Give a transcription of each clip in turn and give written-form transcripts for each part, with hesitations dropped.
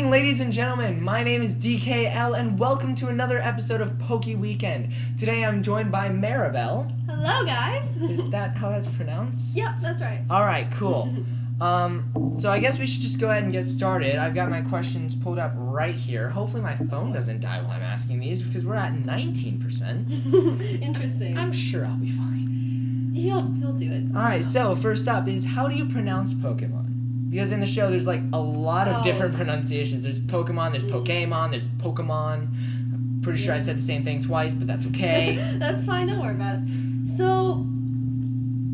morning, ladies and gentlemen. My name is DeeKayEl, and welcome to another episode of Pokeweekend. Today I'm joined by Meribel. Hello, guys. Is that how that's pronounced? Yep, that's right. All right, cool. So I guess we should just go ahead and get started. I've got my questions pulled up right here. Hopefully my phone doesn't die while I'm asking these because we're at 19%. Interesting. I'm sure I'll be fine. He'll do it. All right, so first up is how do you pronounce Pokemon? Because in the show, there's like a lot of different pronunciations. There's Pokemon, there's Pokemon, there's Pokemon. I'm pretty sure I said the same thing twice, but that's okay. That's fine, don't worry about it. So,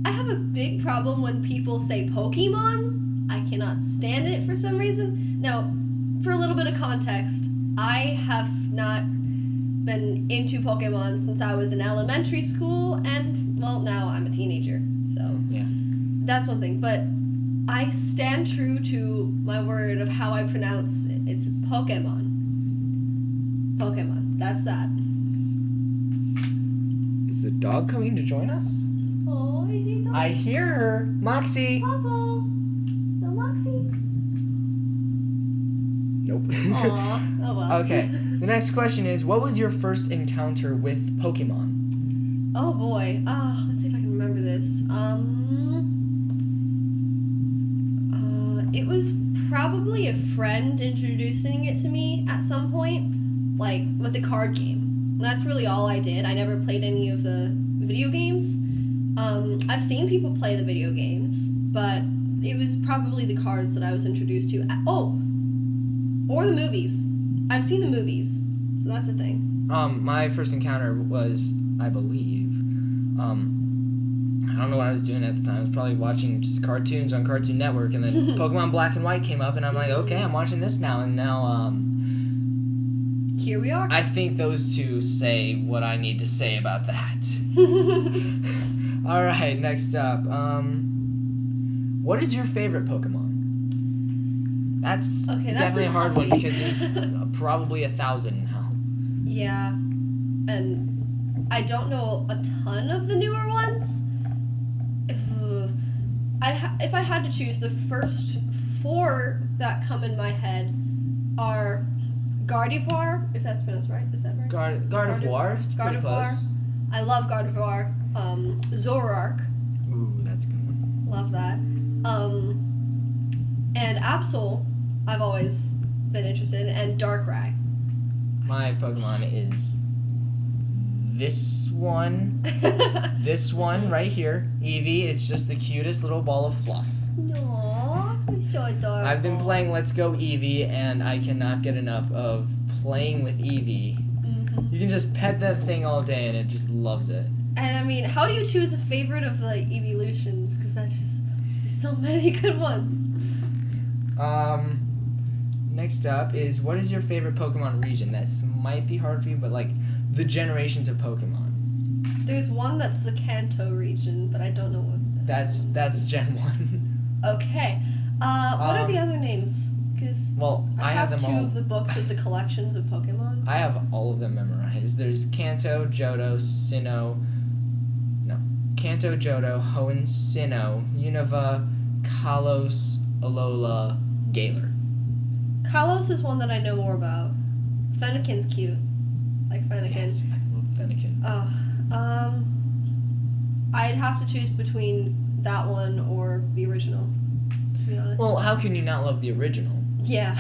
I have a big problem when people say Pokemon. I cannot stand it for some reason. Now, for a little bit of context, I have not been into Pokemon since I was in elementary school, and, well, now I'm a teenager. So, Yeah. that's one thing. But I stand true to my word of how I pronounce it. It's Pokemon. Pokemon. That's that. Is the dog coming to join us? Oh, is he coming? I hear her. Moxie. Papa. No, Moxie. Nope. Aw. Oh, well. Okay. The next question is, what was your first encounter with Pokemon? Oh, boy. Let's see if I can remember this. It was probably a friend introducing it to me at some point, like with the card game. And that's really all I did. I never played any of the video games. I've seen people play the video games, but it was probably the cards that I was introduced to. Or the movies. I've seen the movies, so that's a thing. My first encounter was, I believe, I don't know what I was doing at the time. I was probably watching just cartoons on Cartoon Network, and then Pokemon Black and White came up, and I'm like, okay, I'm watching this now, and now, Here we are. I think those two say what I need to say about that. All right, next up, what is your favorite Pokemon? That's definitely a hard one because there's probably 1,000 now. Yeah, and I don't know a ton of the newer ones. If I had to choose, the first 4 that come in my head are Gardevoir, if that's pronounced right. Is that right? Gardevoir. It's pretty close. I love Gardevoir. Zoroark. Ooh, that's a good one. Love that. And Absol, I've always been interested in, and Darkrai. My Pokemon is this one. This one right here. Eevee. It's just the cutest little ball of fluff. Aww, it's so adorable. I've been playing Let's Go Eevee, and I cannot get enough of playing with Eevee. Mm-hmm. You can just pet that thing all day, and it just loves it. And I mean, how do you choose a favorite of the evolutions? Because that's just so many good ones. Next up is, what is your favorite Pokemon region? That might be hard for you, but like the generations of Pokemon. There's one that's the Kanto region, but I don't know what. That's Gen 1. Okay. What are the other names? Because I have them 2 all. of the books of the collections of Pokemon. I have all of them memorized. There's Kanto, Johto, Hoenn, Sinnoh, Unova, Kalos, Alola, Galar. Kalos is one that I know more about. Fennekin's cute. Like Fennekin. Yes, I love Fennekin. I'd have to choose between that one or the original, to be honest. Well, how can you not love the original? Yeah.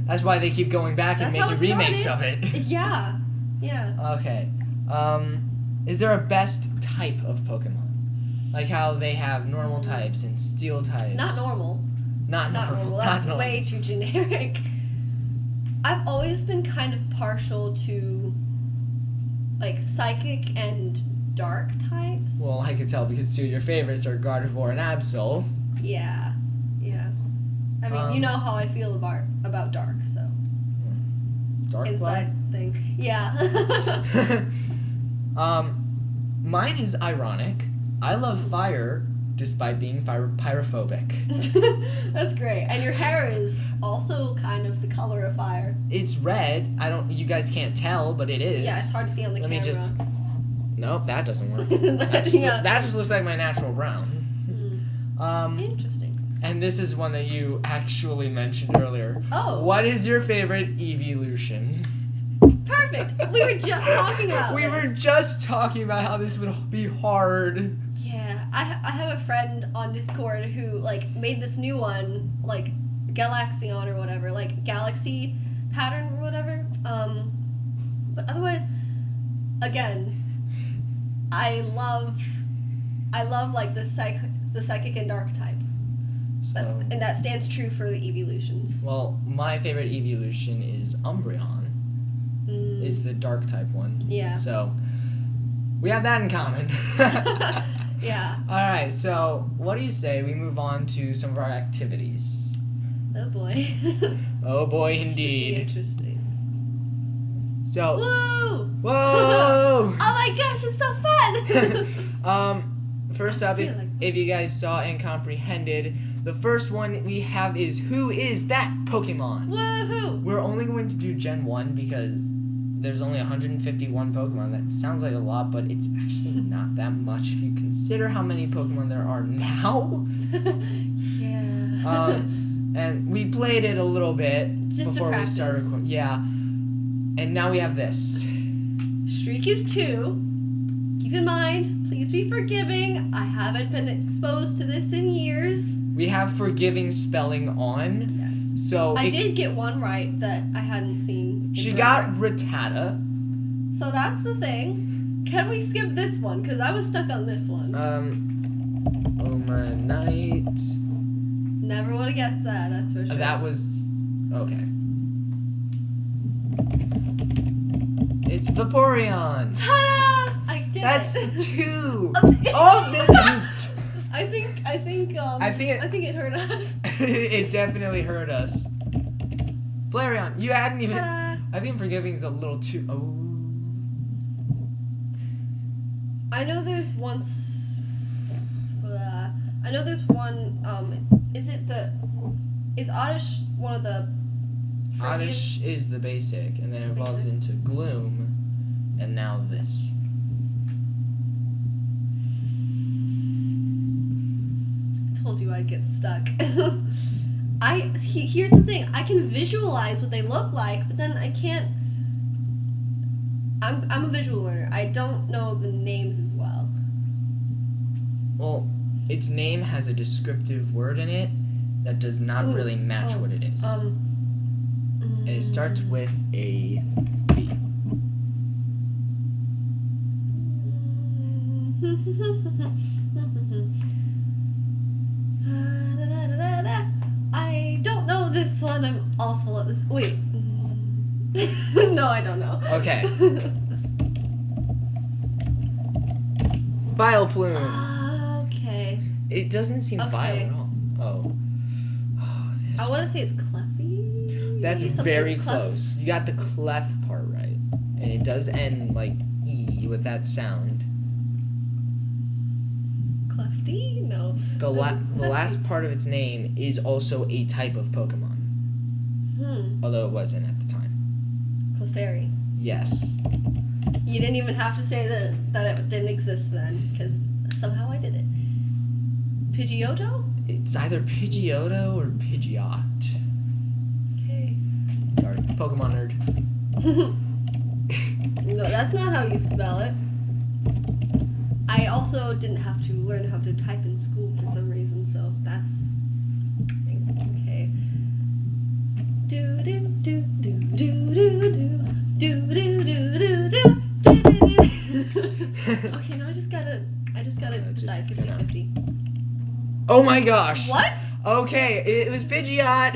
That's why they keep going back and making remakes of it. Yeah. Yeah. Okay. Is there a best type of Pokemon? Like how they have normal types and steel types. Not normal. Not normal. That's Not way too generic. I've always been kind of partial to, like, psychic and dark types. Well, I could tell because 2 of your favorites are Gardevoir and Absol. Yeah. Yeah. I mean, you know how I feel about dark, so. Dark Inside thing. Yeah. Mine is ironic. I love fire despite being pyrophobic. That's great. And your hair is also kind of the color of fire. It's red. You guys can't tell, but it is. Yeah, it's hard to see on the camera. Nope, that doesn't work. That just looks like my natural brown. Interesting. And this is one that you actually mentioned earlier. Oh. What is your favorite evolution? Perfect. We were just talking about We this. were just talking about how this would be hard. Yeah, I have a friend on Discord who like made this new one, like Galaxion or whatever, like galaxy pattern or whatever. But otherwise, again, I love like the psychic and dark types. So, And that stands true for the evolutions. well, my favorite evolution is Umbreon. Is the dark type one. Yeah. So we have that in common. Yeah. All right. So what do you say we move on to some of our activities? Oh boy. Oh boy, Should be indeed. interesting. So. Whoa! Whoa! Oh my gosh, it's so fun! First up, if you guys saw and comprehended, the first one we have is Who is that Pokemon? Woohoo! We're only going to do Gen 1 because there's only 151 Pokemon. That sounds like a lot, but it's actually not that much if you consider how many Pokemon there are now. Yeah. And we played it a little bit Just before to we practice. started recording. Yeah. And now we have this. Streak is 2. Keep in mind, please be forgiving. I haven't been exposed to this in years. We have forgiving spelling on. Yes. So I did get one right that I hadn't seen. She got Rattata. So that's the thing. Can we skip this one? Because I was stuck on this one. Omanite. Never would have guessed that, that's for sure. That was... Okay. It's Vaporeon. Ta-da! I did That's it. 2. Oh, Oh, this... I think it hurt us. It definitely hurt us. Flareon, you hadn't even... Ta-da! I think forgiving is a little too... Oh. I know there's one. I know there's one. Is Oddish one of the? Oddish is the basic, and then it evolves into Gloom, and now this. I told you I'd get stuck. Here's the thing. I can visualize what they look like, but then I can't. I'm a visual learner. I don't know the names as well. Well, its name has a descriptive word in it that does not really match what it is. And it starts with a B. I don't know this one. I'm awful at this. Wait. No, I don't know. Okay. Vileplume. Okay. It doesn't seem vile at all. Oh. This I want to say it's Cleffy. That's Something very Clef- close. You got the clef part right. And it does end like E with that sound. Clefty? No. The last part of its name is also a type of Pokemon. Although it wasn't at the time. Clefairy. Yes. You didn't even have to say that it didn't exist then, because somehow I did it. Pidgeotto? It's either Pidgeotto or Pidgeot. Okay. Sorry, Pokemon nerd. No, that's not how you spell it. I also didn't have to learn how to type in school for some reason, so that's okay. Do do do do do do do do do do do do. Okay, now I just gotta decide 50-50. Oh my gosh! What? Okay, it was Pidgeot!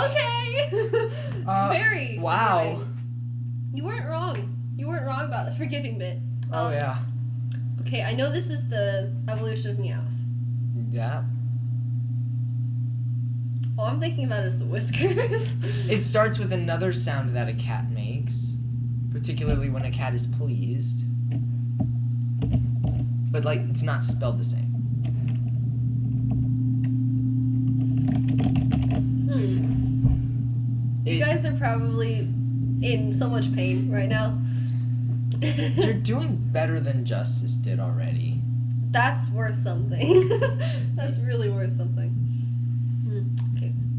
Okay! Very. Wow. Forgiving. You weren't wrong. You weren't wrong about the forgiving bit. Oh yeah. Okay, I know this is the evolution of Meowth. Yeah. All I'm thinking about is the whiskers. It starts with another sound that a cat makes, particularly when a cat is pleased. But like, it's not spelled the same. You guys are probably in so much pain right now. You're doing better than Justice did already. That's worth something. That's really worth something.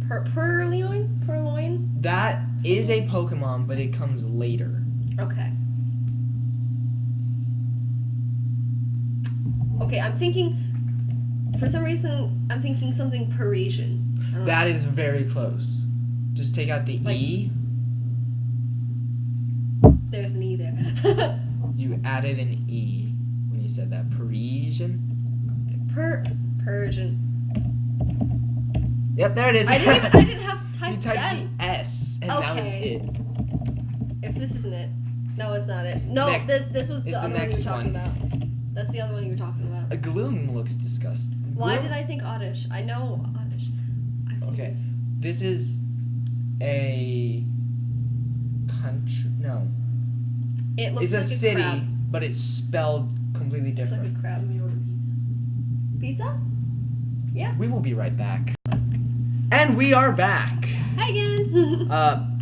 Purloin? Purloin? That is a Pokemon, but it comes later. Okay. Okay, I'm thinking... For some reason, I'm thinking something Parisian. That is very close. Just take out the E. There's an E there. You added an E when you said that. Parisian? Persian. Yep, there it is. I didn't have to type You typed again. the S, and that was it. If this isn't it. No, it's not it. No, this was the other one you were talking about. That's the other one you were talking about. A Gloom looks disgusting. Why did I think Oddish? I know Oddish. I've seen Okay. this. This is a country. No. It looks It's a like city, crab. but it's spelled completely It's like different. a crab. We order pizza. Pizza? Yeah. We will be right back. And we are back. Hi again.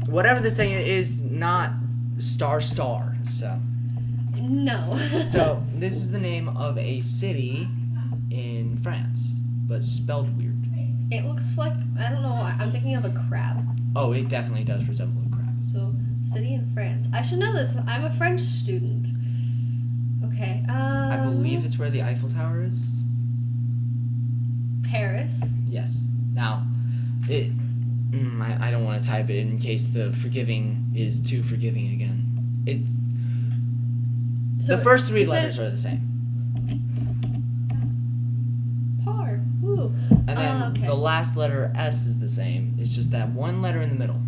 Whatever this thing is not star, so. No. So, this is the name of a city in France, but spelled weird. It looks like, I don't know, I'm thinking of a crab. Oh, it definitely does resemble a crab. So, city in France. I should know this. I'm a French student. Okay. I believe it's where the Eiffel Tower is. Paris. Yes. Now, I don't want to type it in case the forgiving is too forgiving again. So the first three it letters says are the same. Par. Woo. And then Okay. the last letter S is the same. It's just that one letter in the middle.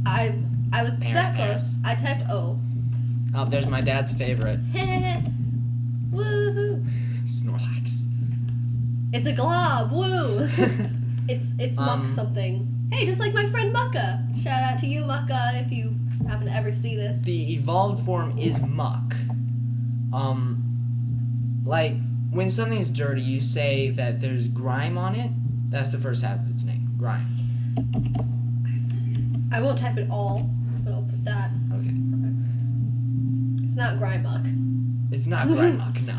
I was Paris, that Paris. close. I typed O. Oh, there's my dad's favorite. Woohoo. Snorlax. It's a glob. Woo. It's Muck something. Hey, just like my friend Mucka. Shout out to you, Mucka, if you happen to ever see this. The evolved form is muck. Like, when something's dirty, you say that there's grime on it. That's the first half of its name. Grime. I won't type it all, but I'll put that. Okay. It's not Grimuck. It's not grime muck, no.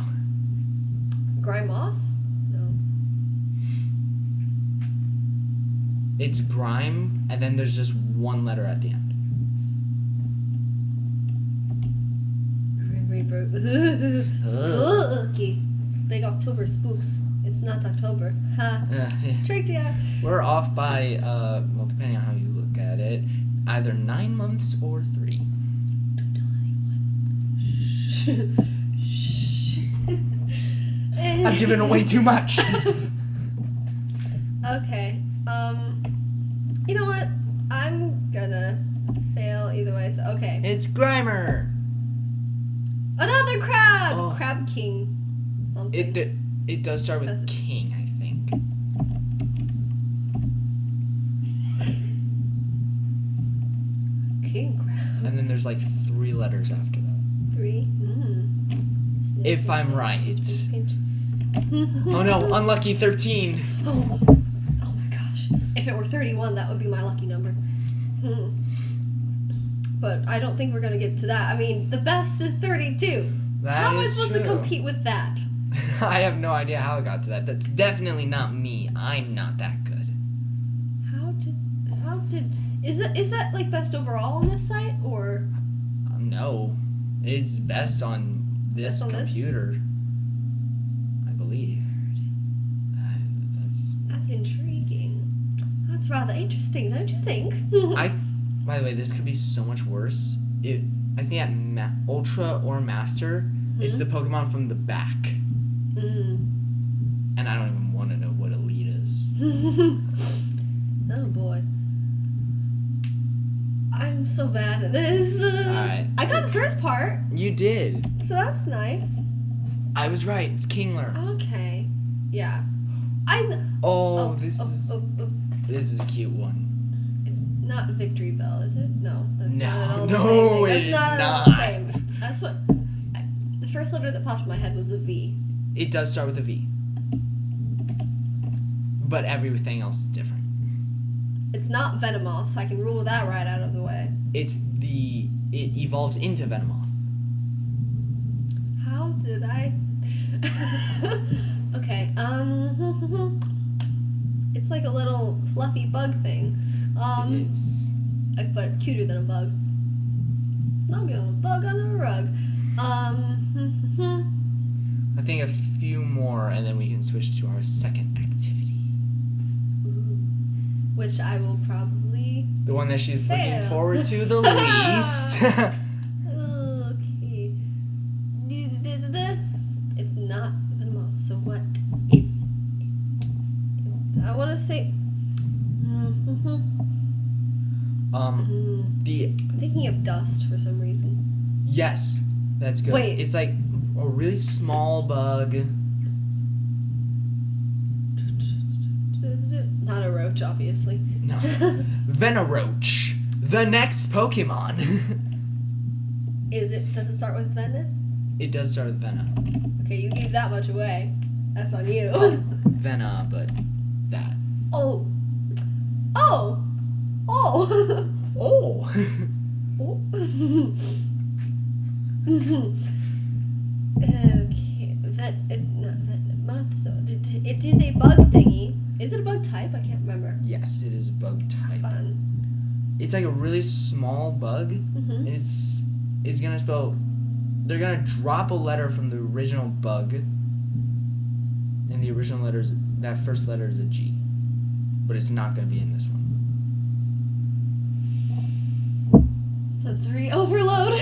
Grimace? No. It's grime, and then there's just one letter at the end. Grim Reaper. Spooky. Big October spooks. It's not October. Ha. Tricked ya. We're off by, well, depending on how you look at it, either 9 months or 3. Don't tell anyone. Shh. I've given away too much. Okay. You know what? I'm gonna fail either way. So okay. It's Grimer. Another crab. Oh. Crab King. Something. It does start with Does it? King, I think. King crab. And then there's like 3 letters after that. 3. Snip, If pinch, I'm pinch, right. pinch, pinch. Oh no, unlucky 13. Oh my gosh. If it were 31, that would be my lucky number. But I don't think we're gonna get to that. I mean, the best is 32. How am I supposed to compete with that? I have no idea how it got to that. That's definitely not me. I'm not that good. How did is that like best overall on this site or No. It's best on this Best on this? computer. I believe. that's intriguing. That's rather interesting, don't you think? By the way, this could be so much worse. I think at Ultra or Master, it's the Pokemon from the back. And I don't even want to know what Elite is. Oh boy. I'm so bad at this. Alright. I got the first part, You did. so that's nice. I was right. It's Kingler. Okay. Yeah. This is a cute one. It's not Victory Bell, is it? No. That's No, not at all no, the same thing. it That's is not at all not. the same. That's what. The first letter that popped in my head was a V. It does start with a V. But everything else is different. It's not Venomoth. I can rule that right out of the way. It evolves into Venomoth. How did I? Okay. It's like a little fluffy bug thing. It is. But cuter than a bug. Not a bug on a rug. I think a few more, and then we can switch to our second activity. Which I will probably... The one that she's looking fail. forward to the least. Okay. It's not the moth, so what is it? I want to say... I'm thinking of dust for some reason. Yes, that's good. Wait. It's like a really small bug. Not a roach, obviously. No. Veneroach. The next Pokemon. Does it start with Vena? It does start with Vena. Okay, you gave that much away. That's on you. Vena, but that. Oh. Oh. Oh. Okay, it is a bug thingy. Is it a bug type? I can't remember. Yes, it is bug type. Fun. It's like a really small bug, and it's gonna spell. They're gonna drop a letter from the original bug, and the original letters. That first letter is a G, but it's not gonna be in this one. Sensory overload.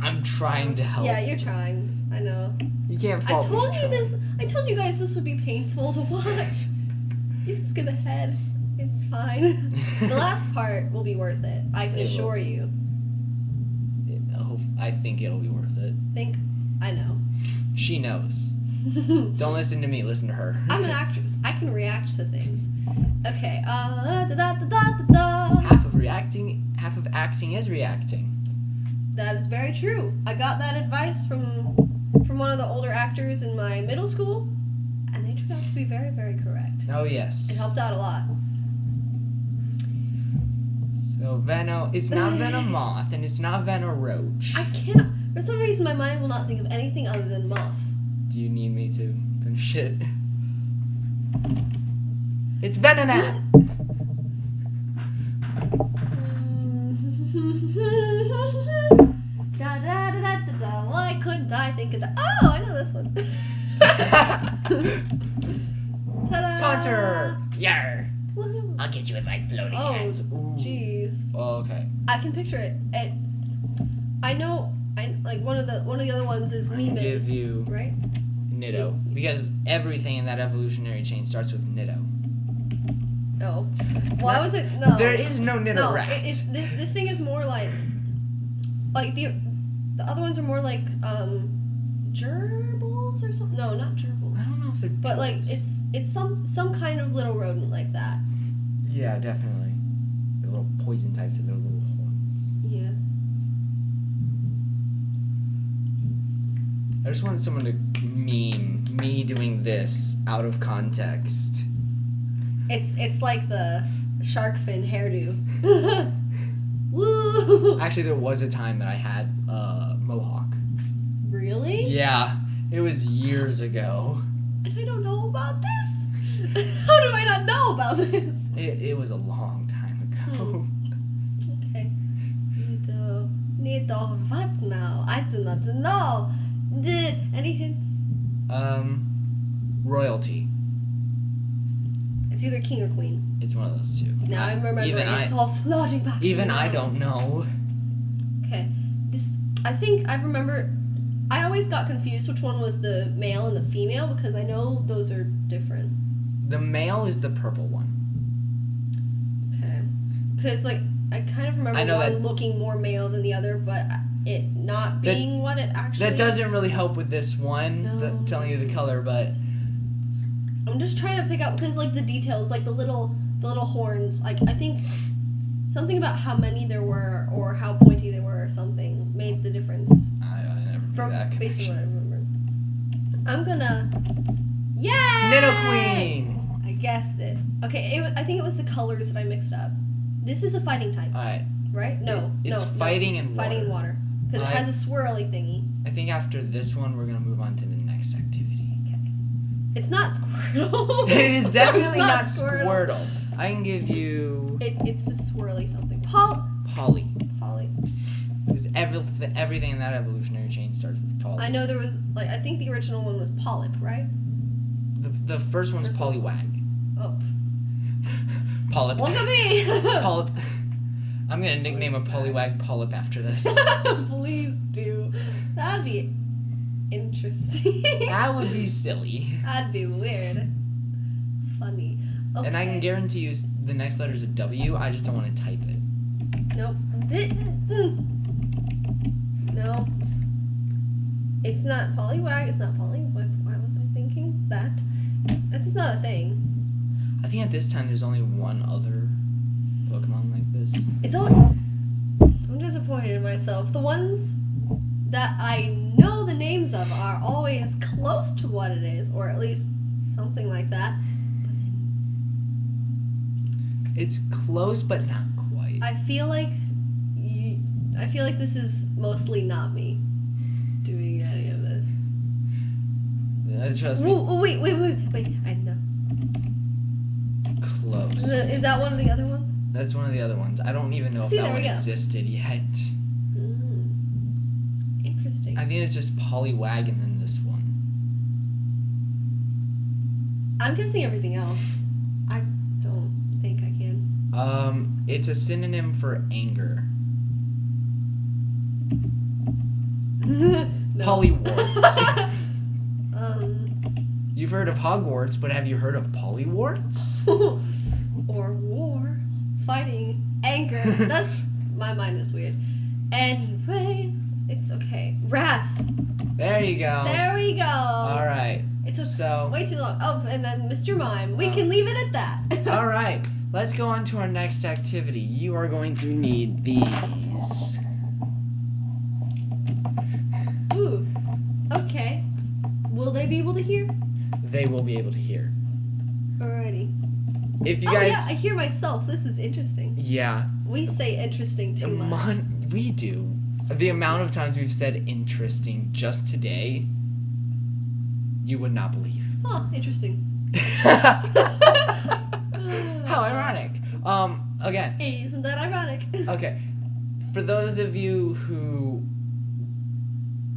I'm trying to help. Yeah, you're trying. I know. You can't fault me. I told you guys this would be painful to watch. You can skip ahead. It's fine. The last part will be worth it. I can assure you. I think it'll be worth it. I know. She knows. Don't listen to me. Listen to her. I'm an actress. I can react to things. Okay. Half of acting is reacting. That is very true. I got that advice from one of the older actors in my middle school, and they turned out to be very, very correct. Oh yes. It helped out a lot. So it's not Venomoth, and it's not Veneroach. I cannot. For some reason, my mind will not think of anything other than moth. Do you need me to finish it? It's Venonat. Why couldn't I think of that? Oh, I know this one. Ta-da! Taunter. Yar. Woohoo. I'll get you with my floating Oh, hands. Ooh. jeez. Oh, okay. I can picture it. I know. One of the other ones is I Neiman. give you Right? Nitto, because everything in that evolutionary chain starts with Nitto. Oh. Why was it? No. There is no Nitto No. rat. This thing is more like the other ones are more like gerbils or something. No, not gerbils. I don't know if they're. But like gerbils. it's some kind of little rodent like that. Yeah, definitely. The little poison types with their little horns. Yeah. I just wanted someone to meme me doing this out of context. It's like the shark fin hairdo. Woo! Actually, there was a time that I had a mohawk. Really? Yeah, it was years ago. And I don't know about this. How do I not know about this? It was a long time ago. Okay. Need what now? I do not know. Any hints? Royalty. It's either king or queen. It's one of those two. Now I'm remembering. It's all flooding back to Even me. I don't know. Okay. I think I remember. I always got confused which one was the male and the female because I know those are different. The male is the purple one. Okay. Because I kind of remember one looking more male than the other, but it not being what it actually. That doesn't really help with this one. No. Telling you the color, but. I'm just trying to pick out because the details, the little horns. I think something about how many there were or how pointy they were or something made the difference. I never made that based on what I connection. remember. I'm gonna. Yeah. It's Nidoqueen. I guessed it. Okay, I think it was the colors that I mixed up. This is a fighting type, Alright. right? No, It's fighting and water. Fighting and water. Because it has a swirly thingy. I think after this one, we're going to move on to the next activity. Okay. It's not Squirtle. It is definitely It's not Squirtle. I can give you... It's a swirly something. Polly. Polly. Because everything in that evolutionary chain starts with Polly. I know there was, like, I think the original one was Polyp, right? The first one's Poliwag. Oh. Polyp. Look at me! Polyp. I'm going to nickname a Poliwag Polyp after this. Please do. That'd be interesting. That would be silly. That'd be weird. Funny. Okay. And I can guarantee you the next letter is a W. I just don't want to type it. Nope. No. It's not Poliwag. It's not Polly. Why was I thinking that? That's not a thing. I think at this time there's only one other Pokemon like this. It's only... I'm disappointed in myself. The ones that I know the names of are always close to what it is, or at least something like that. It's close, but not quite. I feel like this is mostly not me doing any of this. Trust me. Oh, wait. I know. Close. Is that one of the other ones? That's one of the other ones. I don't even know if that one existed yet. Interesting. I think it's just Poliwag and then this one. I'm guessing everything else. I don't think I can. It's a synonym for anger. No. Polywarts. You've heard of Hogwarts, but have you heard of Polywarts? Or war. Fighting. Anger. That's... My mind is weird. Anyway, it's okay. Wrath. There you go. There we go. All right. It took way too long. Oh, and then Mr. Mime. We can leave it at that. All right. Let's go on to our next activity. You are going to need these. Ooh. Okay. Will they be able to hear? They will be able to hear. Alrighty. If you guys... yeah, I hear myself. This is interesting. Yeah. We say interesting too much. We do. The amount of times we've said interesting just today, you would not believe. Huh, interesting. How ironic. Again. Isn't that ironic? Okay. For those of you who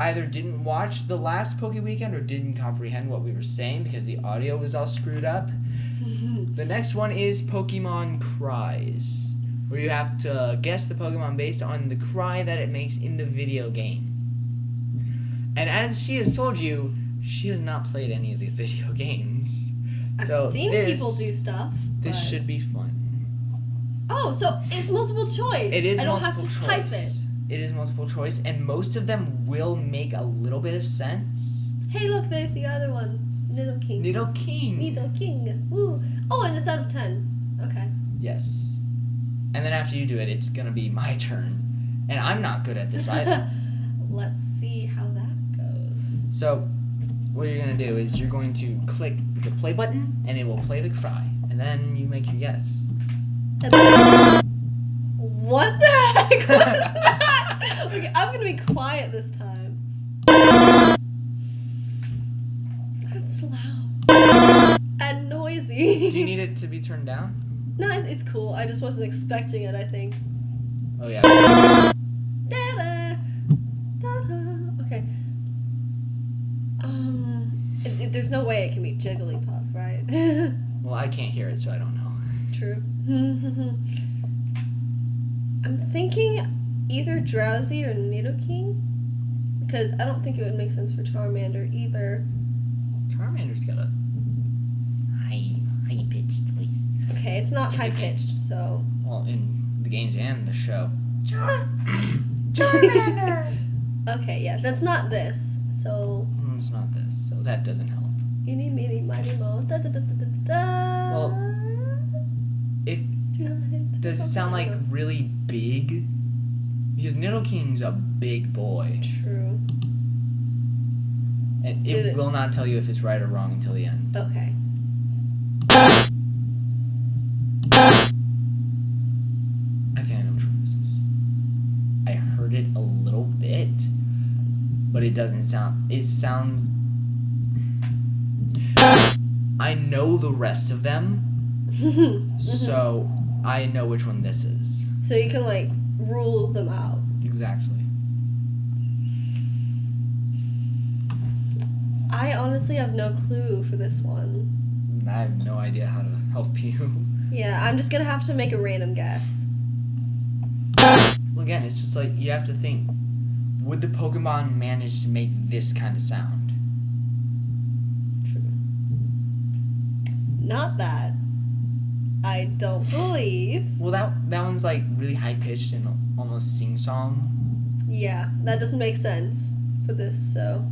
either didn't watch the last Pokeweekend or didn't comprehend what we were saying because the audio was all screwed up, the next one is Pokemon Cries, where you have to guess the Pokemon based on the cry that it makes in the video game. And as she has told you, she has not played any of the video games. I've seen people do stuff. This should be fun. Oh, so it's multiple choice. It is I don't multiple have to choice. type it. It is multiple choice, and most of them will make a little bit of sense. Hey, look, there's the other one. Nidoking. Nidoking. Woo. Oh, and it's out of 10. Okay. Yes. And then after you do it, it's going to be my turn. And I'm not good at this either. Let's see how that goes. So, what you're going to do is you're going to click the play button, and it will play the cry. And then you make your guess. What the heck was that? Okay, I'm going to be quiet this time. That's loud. And noisy. Do you need it to be turned down? No, it's cool. I just wasn't expecting it, I think. Oh, yeah. Da-da. Da-da. Okay. There's no way it can be Jigglypuff, right? Well, I can't hear it, so I don't know. True. I'm thinking either Drowsy or Nidoking, because I don't think it would make sense for Charmander either. Charmander's got a high-pitched voice. Okay, it's not high-pitched, so... Well, in the games and the show. Charmander! Okay, yeah, that's not this, so... It's not this, so that doesn't help. Eeny, meeny, miny, mo, da da da da da da. Well, does it sound like really big? Because Nidoking's a big boy. True. And it will not tell you if it's right or wrong until the end. Okay. I think I know which one this is. I heard it a little bit, but it doesn't sound... It sounds... I know the rest of them, so I know which one this is. So you can, like, rule them out. Exactly. I honestly have no clue for this one. I have no idea how to help you. Yeah, I'm just gonna have to make a random guess. Well, again, it's just like, you have to think, would the Pokemon manage to make this kind of sound? True. Not that. I don't believe. Well, that one's like really high-pitched and almost sing-song. Yeah, that doesn't make sense for this, so.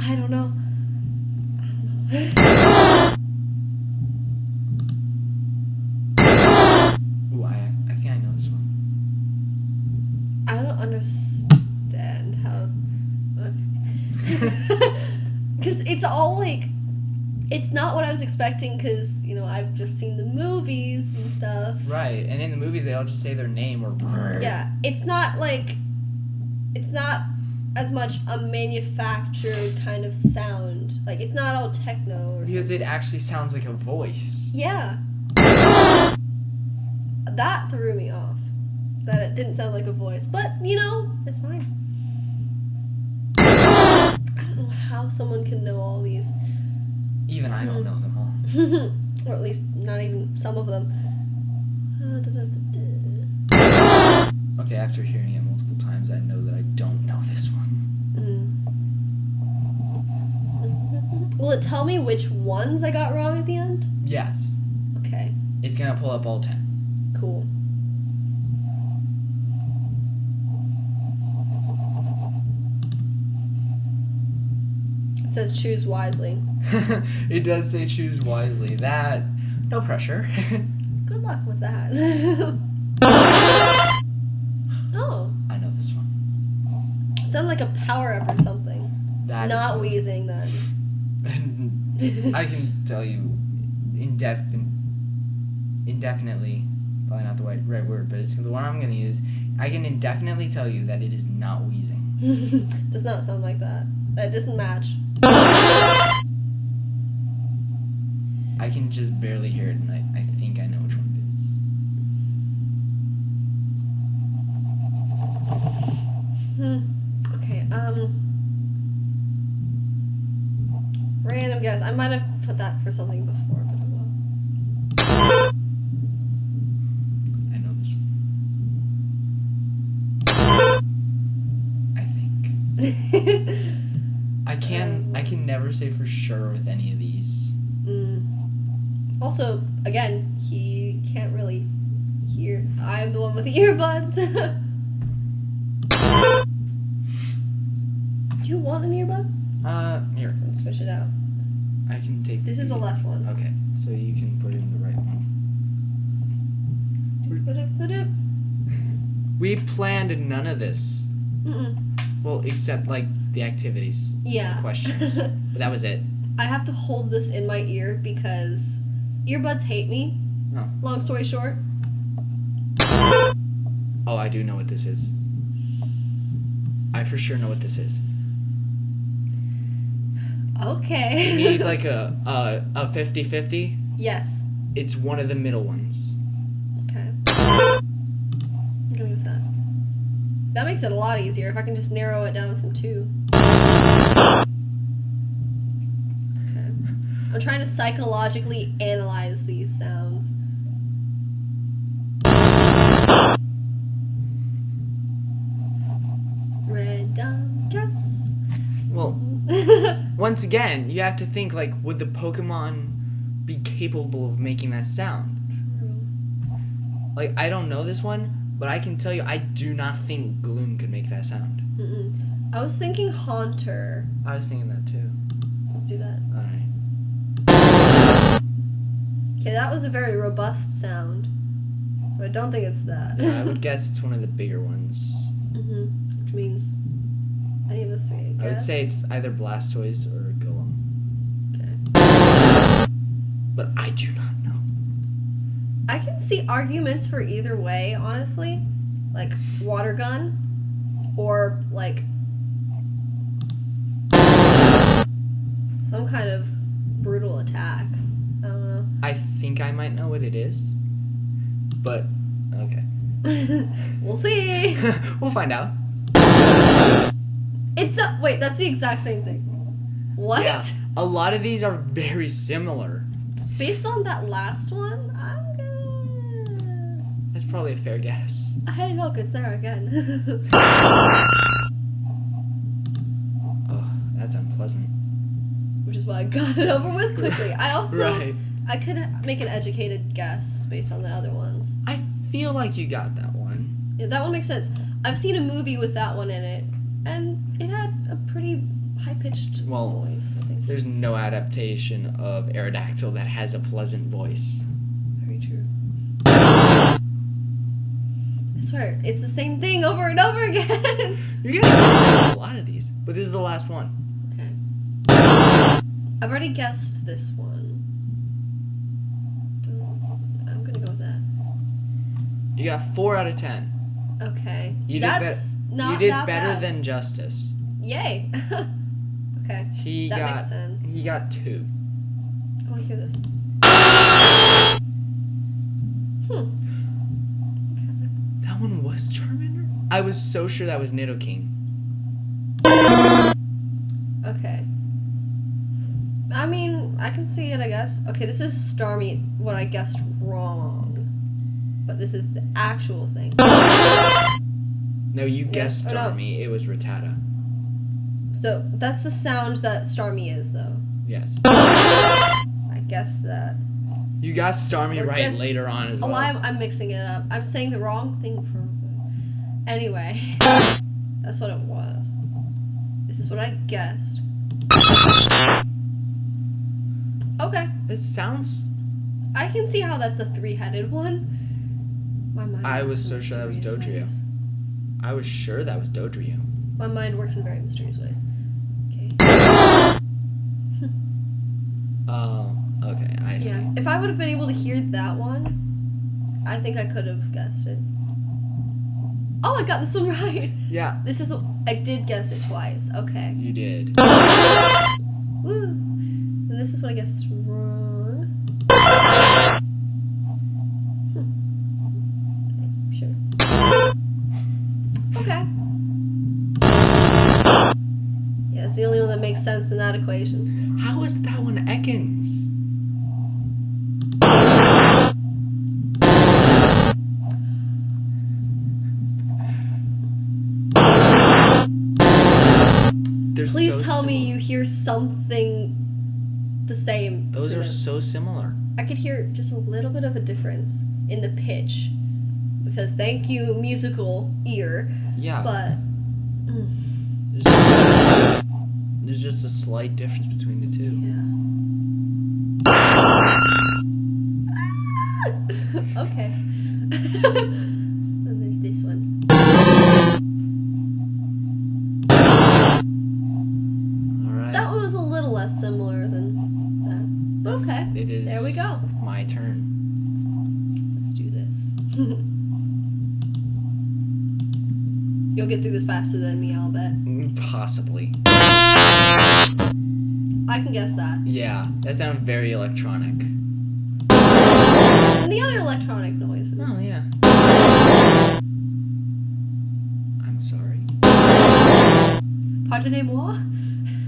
I don't know. Ooh, I think I know this one. I don't understand how. Because it's all like. It's not what I was expecting because, you know, I've just seen the movies and stuff. Right, and in the movies they all just say their name or... Yeah, it's not like... It's not as much a manufactured kind of sound. Like, it's not all techno or Because something. it actually sounds like a voice. Yeah. That threw me off. That it didn't sound like a voice. But, you know, it's fine. I don't know how someone can know all these. Even I don't know them all. Or at least not even some of them. Okay, after hearing it multiple times, I know that I don't know this one. Will it tell me which ones I got wrong at the end? Yes. Okay, It's gonna pull up all 10. cool. It says choose wisely. It does say choose wisely. That, no pressure. Good luck with that. Oh, I know this one. it sounded like a power up or something. That Not is wheezing then. I can tell you indefinitely, probably not the right word, but it's the one I'm going to use. I can indefinitely tell you that it is not wheezing. Does not sound like that. That doesn't match. I can just barely hear it, and I think I know which one it is. Okay, random guess. I might have put that for something before, but well. I know this one. I think. I can never say for sure with any of these. Also, again, he can't really hear. I'm the one with the earbuds. Do you want an earbud? Here. Let's switch it out. I can take... This is the left one. Okay, so you can put in the right one. We planned none of this. Well, except, like, the activities. Yeah. The questions. But that was it. I have to hold this in my ear because earbuds hate me. Oh. Long story short. Oh, I do know what this is. I for sure know what this is. Okay. Do you need like a 50-50? Yes. It's one of the middle ones. Okay. I'm gonna use that. That makes it a lot easier if I can just narrow it down from 2. Okay. I'm trying to psychologically analyze these sounds. Random guess. Well, once again, you have to think, like, would the Pokemon be capable of making that sound? True. Like, I don't know this one, but I can tell you I do not think Gloom could make that sound. I was thinking Haunter. I was thinking that too. Let's do that. Alright. Okay, that was a very robust sound. So I don't think it's that. Yeah, I would guess it's one of the bigger ones. Which means any of those 3, I guess. I would say it's either Blastoise or Golem. Okay. But I do not know. I can see arguments for either way, honestly. like water gun or like some kind of brutal attack. I don't know. I think I might know what it is, but okay. We'll see. We'll find out. Wait, that's the exact same thing. What? Yeah, a lot of these are very similar. Based on that last one, I'm gonna... That's probably a fair guess. Hey, look, it's there again. Oh, that's unpleasant. Which is why I got it over with quickly. I also... Right. I could make an educated guess based on the other ones. I feel like you got that one. Yeah, that one makes sense. I've seen a movie with that one in it, and it had a pretty high-pitched voice, I think. There's no adaptation of Aerodactyl that has a pleasant voice. Very true. I swear, it's the same thing over and over again. You're gonna get a lot of these, but this is the last one. Okay. I've already guessed this one. I'm gonna go with that. You got 4 out of 10. Okay. You That's not You did that better bad. than Justice. Yay. Okay. That makes sense. He got 2. I want to hear this. Okay. That one was Charmander? I was so sure that was Nidoking. Okay. I mean, I can see it, I guess. Okay, this is Starmie, what I guessed wrong. But this is the actual thing. No, you guessed or no. Starmie. It was Rattata. So, that's the sound that Starmie is, though. Yes. I guess that. You got Starmie Or right guess- later on as well. Oh, I'm mixing it up. I'm saying the wrong thing for Anyway. That's what it was. This is what I guessed. Okay. It sounds... I can see how that's a 3-headed one. My mind I was works in so sure that was mysterious Dodrio. ways. I was sure that was Dodrio. My mind works in very mysterious ways. Okay. Okay, I see. Yeah. If I would have been able to hear that one, I think I could have guessed it. Oh, I got this one right. Yeah, This is the... I did guess it twice. Okay. you did. Woo. And this is what I guessed wrong. Sure. Okay. Yeah, it's the only one that makes sense in that equation. How is that one Ekans? They're Please so tell me similar. you hear something the same. Those to are them. so similar. I could hear just a little bit of a difference in the pitch. Because thank you, musical ear. Yeah. But There's just a slight difference between the two. yeah. Okay. And there's this one. Alright. That one was a little less similar than that. But okay. It is There we go. my turn. Let's do this. You'll get through this faster than me, I'll bet. Possibly. I can guess that. Yeah, that sounded very electronic. And the other electronic noises. Oh, yeah. I'm sorry. Pardonnez-moi?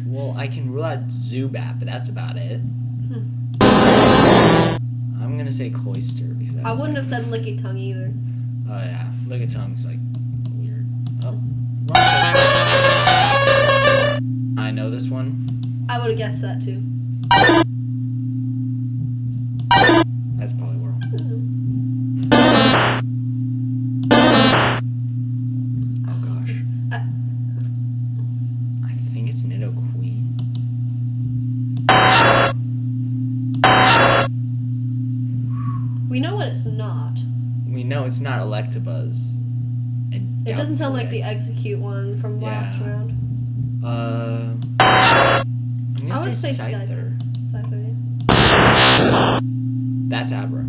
Well, I can rule out Zubat, but that's about it. I'm gonna say Cloyster because I wouldn't have said Licky Tongue either. Oh yeah, Lickitungue's like weird. Oh, wrong. I know this one. I would have guessed that too. That's probably wrong. Oh gosh. I think it's Nidoqueen. We know what it's not. We know it's not Electabuzz. And It doesn't sound like the Doubtful. Execute one from last Yeah. round. I'm I gonna would say say Scyther. Scyther, yeah. That's Abra.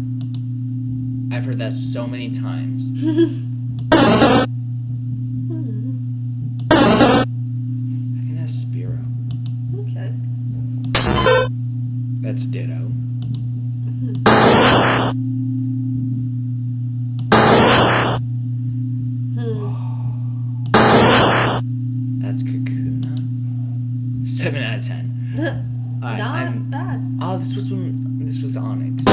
I've heard that so many times. I think that's Spiro. Okay. That's Ditto. That's Kakuna. 7 out of 10. Alright, Not bad. Oh, this was Onyx.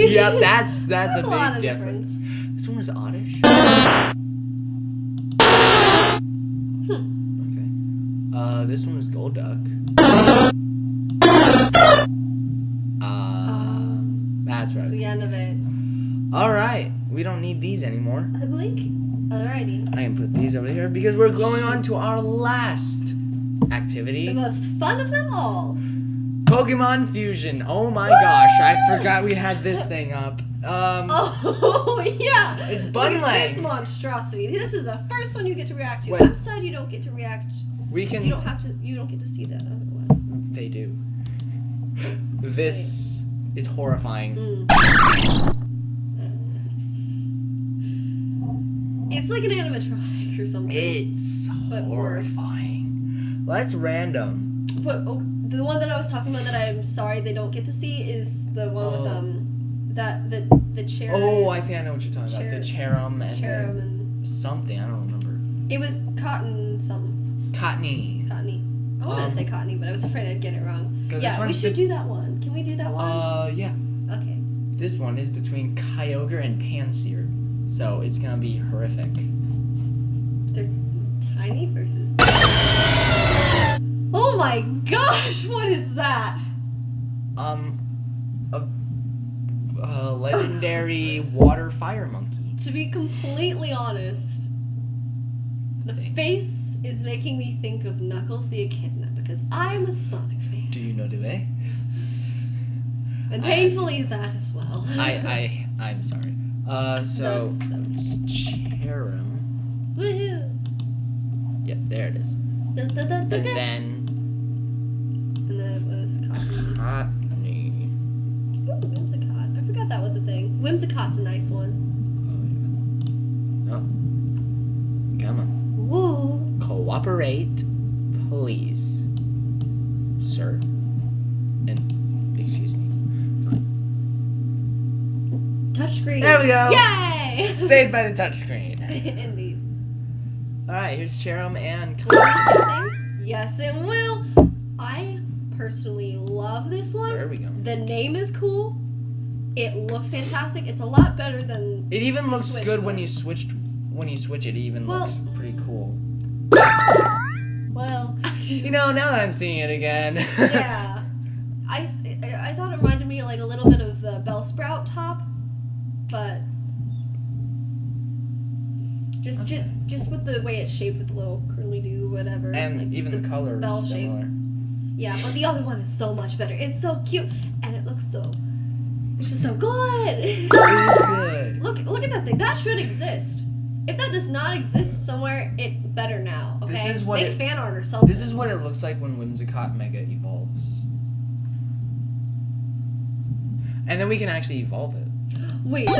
Yeah, that's a big difference. This one was Oddish. Okay. This one was Golduck. That's right. That's the end of it. Alright, we don't need these anymore. I blink. Alrighty. I can put these over here because we're going on to our last activity. The most fun of them all. Pokemon Fusion. Oh my gosh, I forgot we had this thing up. Oh yeah. It's Look at Bunlang. this monstrosity. This is the first one you get to react to. Wait. Outside you don't get to react. We can. You don't get to see that other one. They do. This is horrifying. It's like an animatronic or something. It's But horrifying. Well, that's random. But the one that I was talking about that I'm sorry they don't get to see is the one with the chair. Oh, I think I know what you're talking about. The Cherum and something. I don't remember. It was cotton something. Cottony. Cottony. I wanted to say cottony, but I was afraid I'd get it wrong. So yeah, we should do that one. Can we do that one? Yeah. Okay. This one is between Kyogre and Pansear. So it's gonna be horrific. They're tiny versus. Oh my gosh! What is that? A legendary water fire monkey. To be completely honest, the face is making me think of Knuckles the Echidna because I'm a Sonic fan. Do you know DeeKayEl? And painfully that as well. I'm sorry. So it's Cherum. Woohoo! Yep, there it is. And then it was Cottony. Cottony. Ooh, Whimsicott. I forgot that was a thing. Whimsicott's a nice one. Oh, yeah. Oh. Come on. Whoa. Cooperate, please. Sir. And, excuse me. Fine. Touchscreen. There we go. Yay! Saved by the touchscreen. Indeed. Alright, here's Cherum and Yes, it will. I personally love this one. There we go. The name is cool. It looks fantastic. It's a lot better than. It even looks Switch good one. when you switch it. It even looks pretty cool. Well. You know, now that I'm seeing it again. Yeah. I thought it reminded me like a little bit of the Bellsprout top, but just with the way it's shaped with the little curly do whatever. And like even the color bell is similar. shape. Yeah, but the other one is so much better. It's so cute and it looks so. It's just so good. It is good. Look at that thing. That should exist. If that does not exist somewhere, it better now. Okay. This is what Make fan art or something. This is what it looks like when Whimsicott Mega evolves. And then we can actually evolve it. Wait. I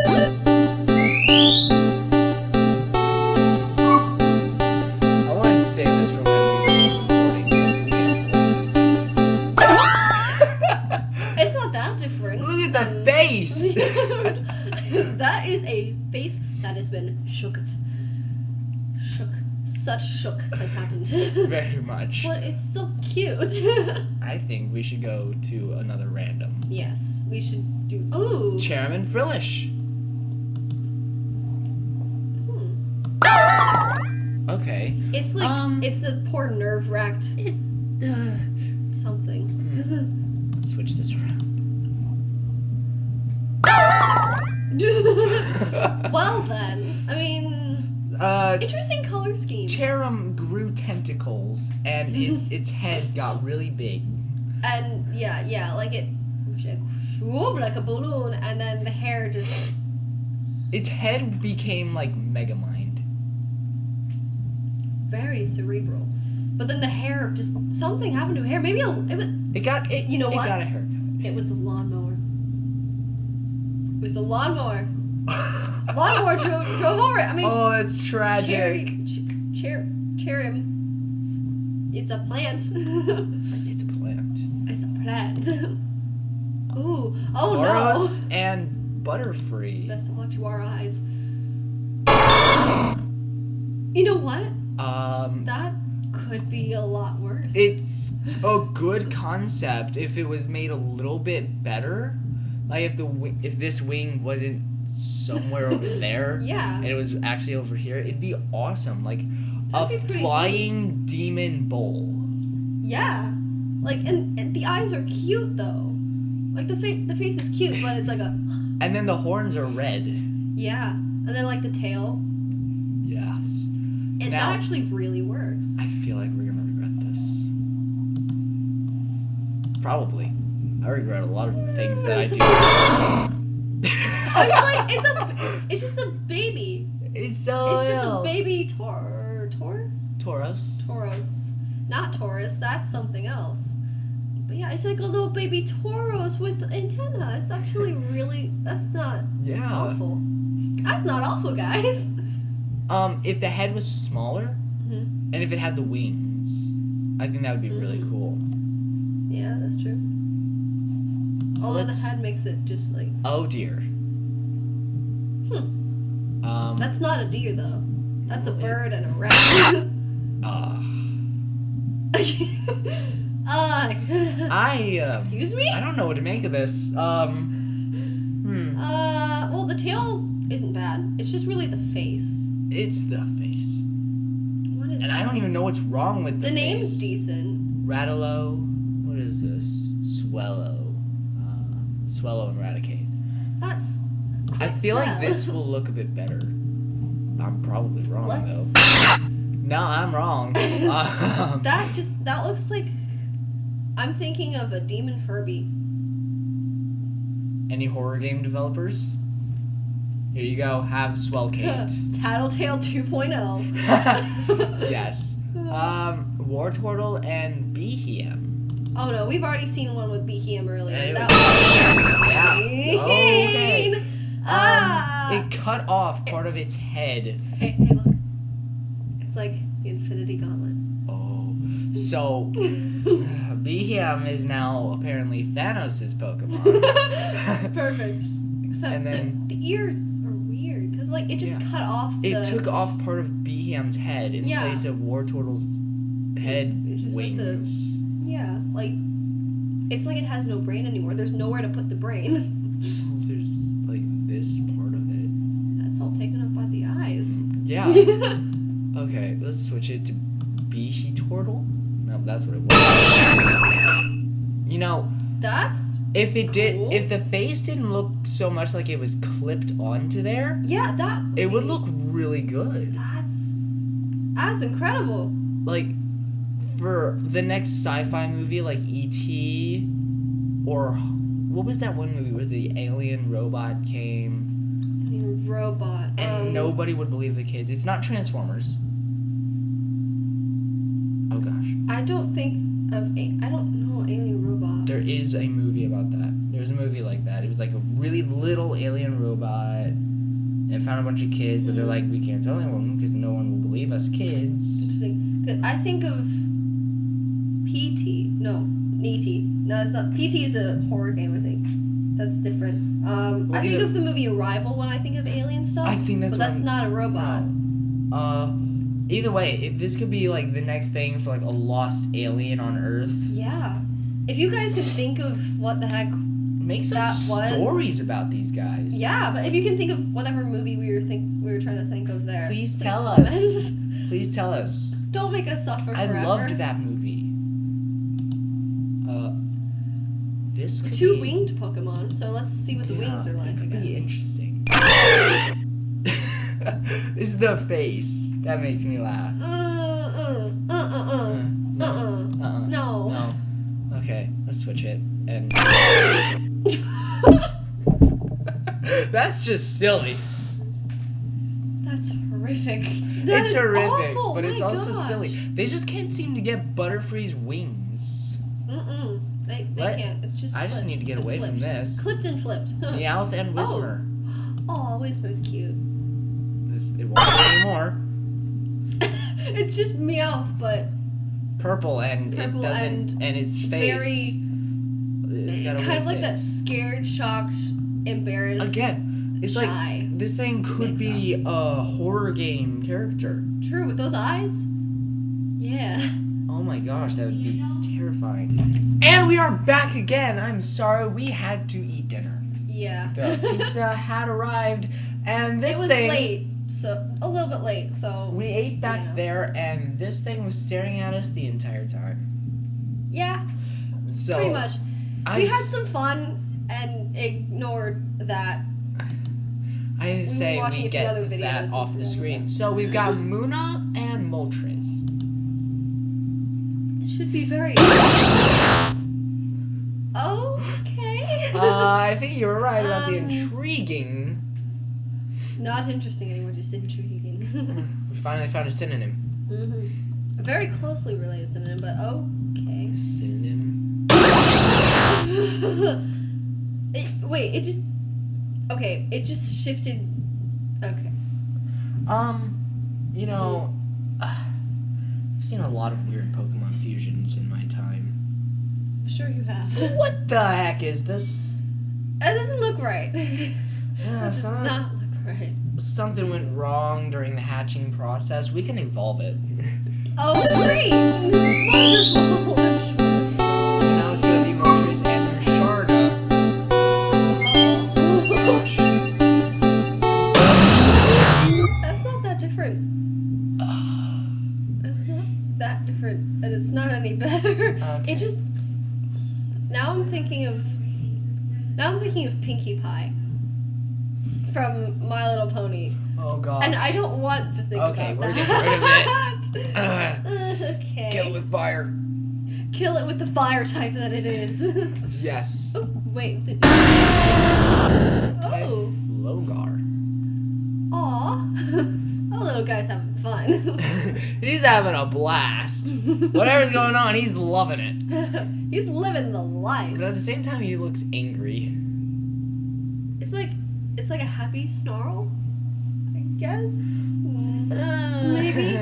wanted to save this for when we were recording. It's not that different. Look at the face! That is a face that has been shooketh. Shook. Such shook has happened. Very much. But it's so cute. I think we should go to another random. Yes, we should do. Ooh. Cherum and Frillish. Okay. It's like it's a poor nerve-wracked something. Let's switch this around. Well then, I mean, interesting color scheme. Cherum grew tentacles and its head got really big. And yeah, like it whoop, like a balloon, and then the hair just. Its head became like Megamind. Very cerebral, but then the hair just something happened to her hair. Maybe It got you know what? It got a haircut. It was a lawnmower. It was a lawnmower. Lawnmower drove over it. I mean, oh, that's tragic. Cherry. It's a plant. It's a plant. It's a plant. Ooh. Oh Tauros no. and Butterfree. Best of luck to our eyes. You know what? That could be a lot worse. It's a good concept if it was made a little bit better. Like if this wing wasn't somewhere over there, Yeah. and it was actually over here, it'd be awesome. Like That'd a be pretty flying demon bull. Yeah. Like and the eyes are cute though. Like the face is cute, but it's like a And then the horns are red. yeah. And then like the tail. Yes. That Now- actually really works. I feel like we're gonna regret this. Probably. I regret a lot of the things that I do. It's just a baby. It's It's just a baby Taurus? Tauros. Not Taurus, that's something else. But yeah, it's like a little baby Taurus with antenna. It's actually really, that's not awful. That's not awful, guys. If the head was smaller, Mm-hmm. and if it had the wings, I think that would be really cool. Yeah, that's true. So Although the let's- head makes it just like, Oh dear. that's not a deer though. That's a No, it- bird and a rat. Excuse me? I don't know what to make of this. Well, the tail isn't bad. It's just really the face. It's the face. What is And I don't even know what's wrong with the the name's face. decent. Ratalo. What is this? Swellow. Swellow and Raticate. That's. I feel like swell. this will look a bit better. I'm probably wrong Let's. though. No, I'm wrong. That looks like. I'm thinking of a demon Furby. Any horror game developers? Here you go. Have Swellcate. Tattletale 2.0. Yes. Wartortle and Behem. Oh no, we've already seen one with Behem earlier. Hey, That yeah. was Okay. Ah. It cut off part of its head. Hey, look. It's like the Infinity Gauntlet. Oh. So, Behem is now apparently Thanos' Pokemon. Perfect. Except And then- the ears are weird because like it just Yeah. cut off. It took off part of Behem's head in Yeah. place of Wartortle's head It's just like the- wings. Yeah, like it's like it has no brain anymore. There's nowhere to put the brain. There's like this part of it. That's all taken up by the eyes. Yeah. Okay, let's switch it to Behetortle. No, that's what it was. You know, That's if it did, Cool. if the face didn't look so much like it was clipped onto there, yeah, that it would look really good. That's incredible. Like for the next sci-fi movie, like E.T. or what was that one movie where the alien robot came I mean, robot. and nobody would believe the kids? It's not Transformers. Oh gosh. I don't know alien robot. There is a movie about that. There's a movie like that. It was like a really little alien robot and found a bunch of kids, but they're like, we can't tell anyone because no one will believe us kids. Interesting. 'Cause I think of PT. No, E.T. No, it's not. PT is a horror game. I think that's different. Well, I think either- of the movie Arrival when I think of alien stuff. I think that's But what that's I'm- not a robot. Either way, if this could be like the next thing for like a lost alien on Earth, Yeah. If you guys could think of what the heck. make some That was- stories about these guys. Yeah, but if you can think of whatever movie we were trying to think of there. Please tell comment. us. Please tell us. Don't make us suffer I forever. loved that movie. This could Two be, winged Pokemon, so let's see what the wings are like, It I could be guess. interesting. This is the face that makes me laugh. No. No. Okay, let's switch it. And that's just silly. That's horrific. It's horrific, awful. but it's My also gosh. silly. They just can't seem to get Butterfree's wings. They What? can't. It's just I just flipped need to get and away from flipped. this. Clipped and flipped. Meowth and Whismer. Oh, Whisper's cute. It won't be anymore. It's just Meowth, but Purple and it doesn't and its face. It's got a kind of weird like that face. scared, shocked, embarrassed. Again, it's shy like this thing could be a horror game character. True, with those eyes. Yeah. Oh my gosh, that would be terrifying. And we are back again. I'm sorry, we had to eat dinner. Yeah. The pizza had arrived, and this it was thing. late, so a little bit late. So we ate back there, and this thing was staring at us the entire time. Yeah. So pretty much. We had some fun and ignored that. I say watching we a few other get videos that off the and screen. So we've got Muna and Moltres. It should be very. Okay. I think you were right about the intriguing. Not interesting anymore, just intriguing. We finally found a synonym. A very closely related synonym, but okay. Synonym. It just shifted. Okay. You know, I've seen a lot of weird Pokemon fusions in my time. Sure you have. What the heck is this? That doesn't look right. Yeah, That does not look right. something went wrong during the hatching process. We can evolve it. Oh, great! Wonderful! So now it's gonna be Moltres and Musharda. That's not that different. That's not that different, and it's not any better. Okay. It just. Now I'm thinking of Pinkie Pie from My Little Pony. Oh god. And I don't want to think about we're that. getting rid of it. Okay. Kill it with fire. Kill it with the fire type that it is. Yes. Oh, wait. Oh. Typhlogar. Aw. Oh, little guy's having fun. He's having a blast. Whatever's going on, he's loving it. He's living the life. But at the same time, he looks angry. It's like a happy snarl, I guess. Maybe.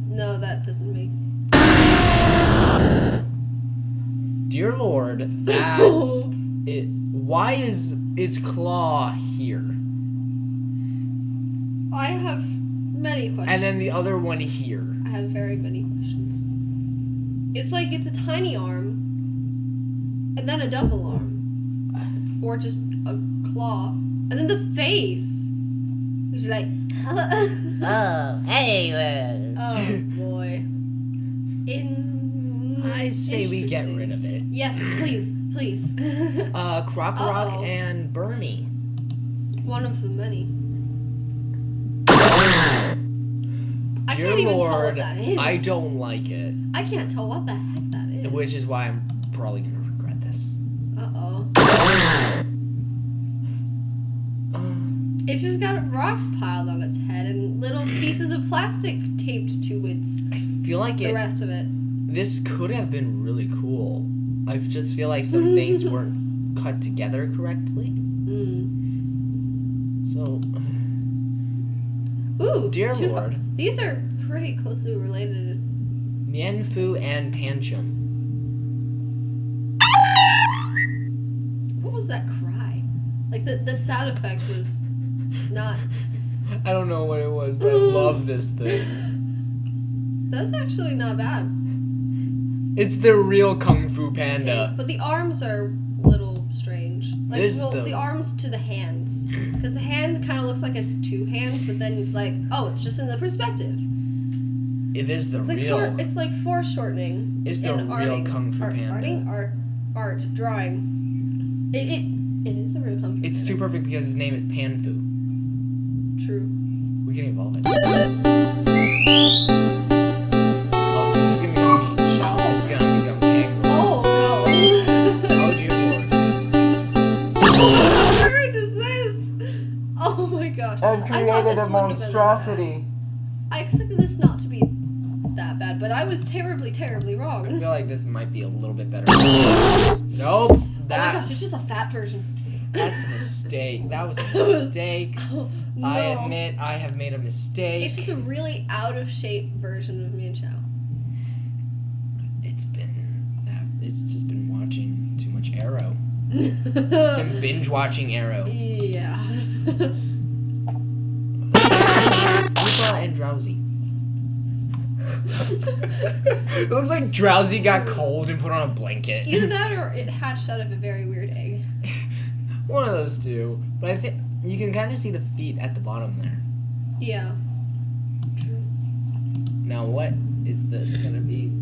No, that doesn't make. Dear Lord, that's it. Why is its claw here? I have many questions. And then the other one here. I have very many questions. It's like it's a tiny arm, and then a double arm, or just a claw, and then the face. It's like, Oh, hey. oh boy. I say we get rid of it. Yes, please. Krokorok and Burmy. One of the many. I Dear can't even tell what Lord, that is. I don't like it. I can't tell what the heck that is. Which is why I'm probably gonna regret this. Uh-oh. It's just got rocks piled on its head and little pieces of plastic taped to its. I feel like the rest of it. This could have been really cool. I just feel like some things weren't cut together correctly. So. Ooh, Dear Lord. These are pretty closely related. Mienfoo and Pancham. What was that cry? Like the sound effect was not. I don't know what it was, but I love this thing. That's actually not bad. It's the real Kung Fu Panda. Okay, but the arms are a little strange. Like, the arms to the hands. Because the hand kind of looks like it's two hands, but then it's like, oh, it's just in the perspective. It is the It's real. like it's like foreshortening. It's the real Kung Fu Panda. Drawing. It is the real Kung Fu Panda. It's too perfect because his name is Panfu. True. We can evolve it. Oh, so this is gonna become meat shell. This is gonna become kangaroo. Oh no. Oh dear Lord. What on earth is this? Oh my gosh. I've I thought created this a wouldn't have been that monstrosity. bad. I expected this not to be that bad, but I was terribly, terribly I wrong. feel like this might be a little bit better. Nope. Oh my gosh, it's just a fat version. That's a mistake. That was a mistake. Oh, no. I admit I have made a mistake. It's just a really out of shape version of Mian Chao. It's just been watching too much Arrow. Been binge watching Arrow. Yeah. Spoopa and Drowsy. It looks like Drowsy got cold and put on a blanket. Either that or it hatched out of a very weird egg. One of those two. But I think you can kind of see the feet at the bottom there. Yeah. True. Now what is this gonna be?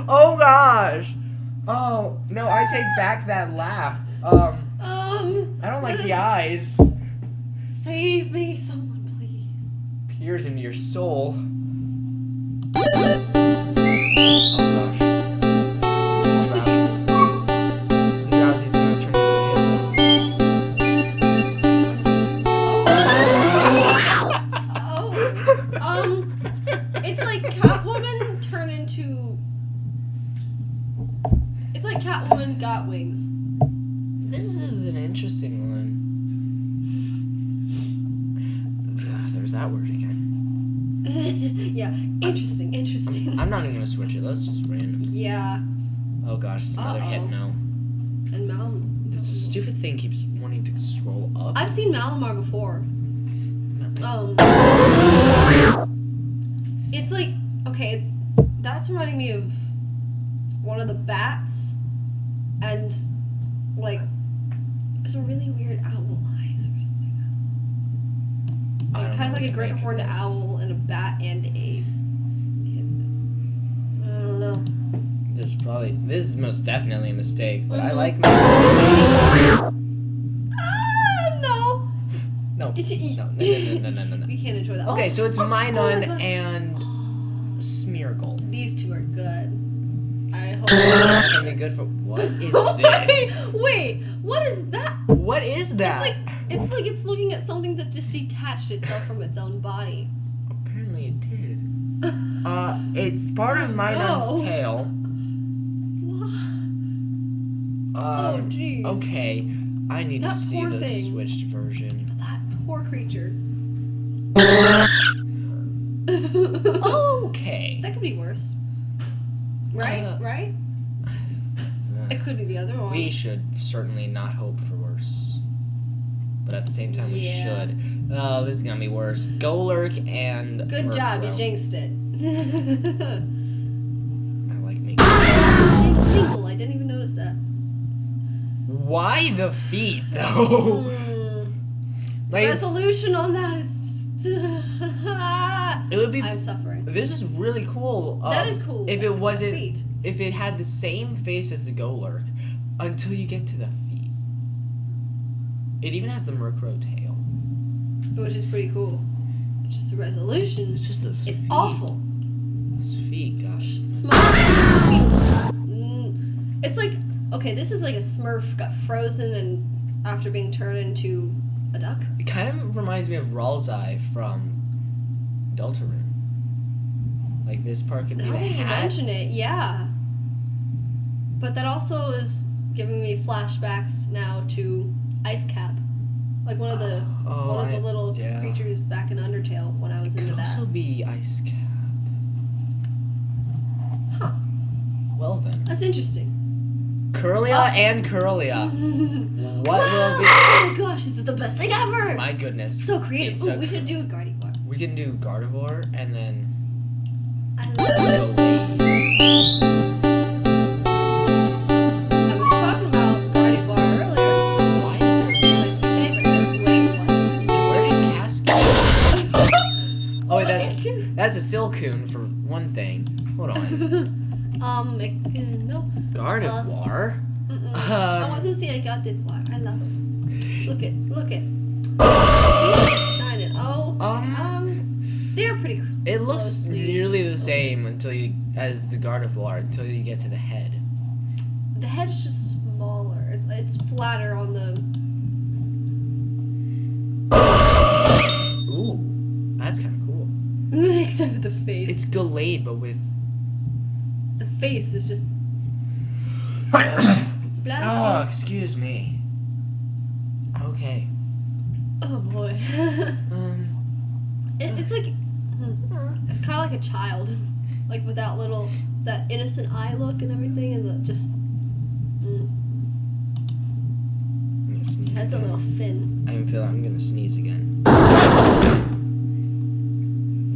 Oh gosh! Oh no, I take back that laugh. I don't like the eyes. Save me, someone, please. Peers into your soul. Oh gosh. Drowsy's gonna turn It's like Catwoman turned into... It's like Catwoman got wings. This is an interesting one. There's that word again. Yeah, interesting. I'm not even gonna switch it. Let's just random. Yeah. Oh gosh, it's another hit now. And This stupid thing keeps wanting to scroll up. I've seen Malamar before. It's like, okay, that's reminding me of one of the bats and like some really weird owl eyes or something like that. Like, kind of like a great horned owl and a bat and a... I don't know. This is most definitely a mistake, but I Mhm. like mistakes. No. No. No. You can't enjoy that. Okay, so it's Minun my God. and Smeargle. These two are good. I hope. They're gonna be good for... What is this? Wait, what is that? What is that? It's like it's looking at something that just detached itself from its own body. Apparently it did. It's part of Minun's tail. Oh, jeez. Okay, I need to That see poor the thing. switched version. That poor creature. Okay. That could be worse. Right? Right? It could be the other one. We should certainly not hope for worse. But at the same time, we Yeah. should. Oh, this is gonna be worse. Golurk and Good job, you Murkrow. jinxed it. I like making. Single, I didn't even notice that. Why the feet, though? Like, it's- Resolution on that is just... it would be. I'm suffering. This is really cool. That is cool. If That's it wasn't, feet. if it had the same face as the Golurk, until you get to the feet. It even has the Murkrow tail. Which is pretty cool. It's just the resolution. It's just those It's feet. awful. Those feet, gosh. It's like, okay, this is like a Smurf got frozen and after being turned into a duck. It kind of reminds me of Ralzai from Deltarune. Like, this part could be Now the that you hat. mention it, yeah. But that also is giving me flashbacks now to Ice Cap. Like one of the little yeah. creatures back in Undertale when I was It into could that. also be Ice Cap. Huh. Well then. That's interesting. Curlia and Curlia. What will be... Oh my gosh, this is the best thing ever! My goodness. So creative. It's Ooh, a we should do a Gardevoir. We can do Gardevoir and then... I love it. I was talking about Gardevoir earlier. Why is there a Where did Cascade? Oh, wait, that's a Silcoon for one thing. Hold on. No. Gardevoir? I want to see a Gardevoir. I love it. Look it. She's shining. Oh. They're pretty cool. It looks Closely. nearly the same as the Gardevoir until you get to the head. The head's just smaller. It's flatter on the. Ooh, that's kind of cool. Except for the face. It's Gallade, but with... The face is just. Bless Oh, you. excuse me. Okay. Oh boy. It's like it's kind of like a child, like with that innocent eye look and everything, and just I'm gonna sneeze has a again. little fin. I can feel I'm gonna sneeze again.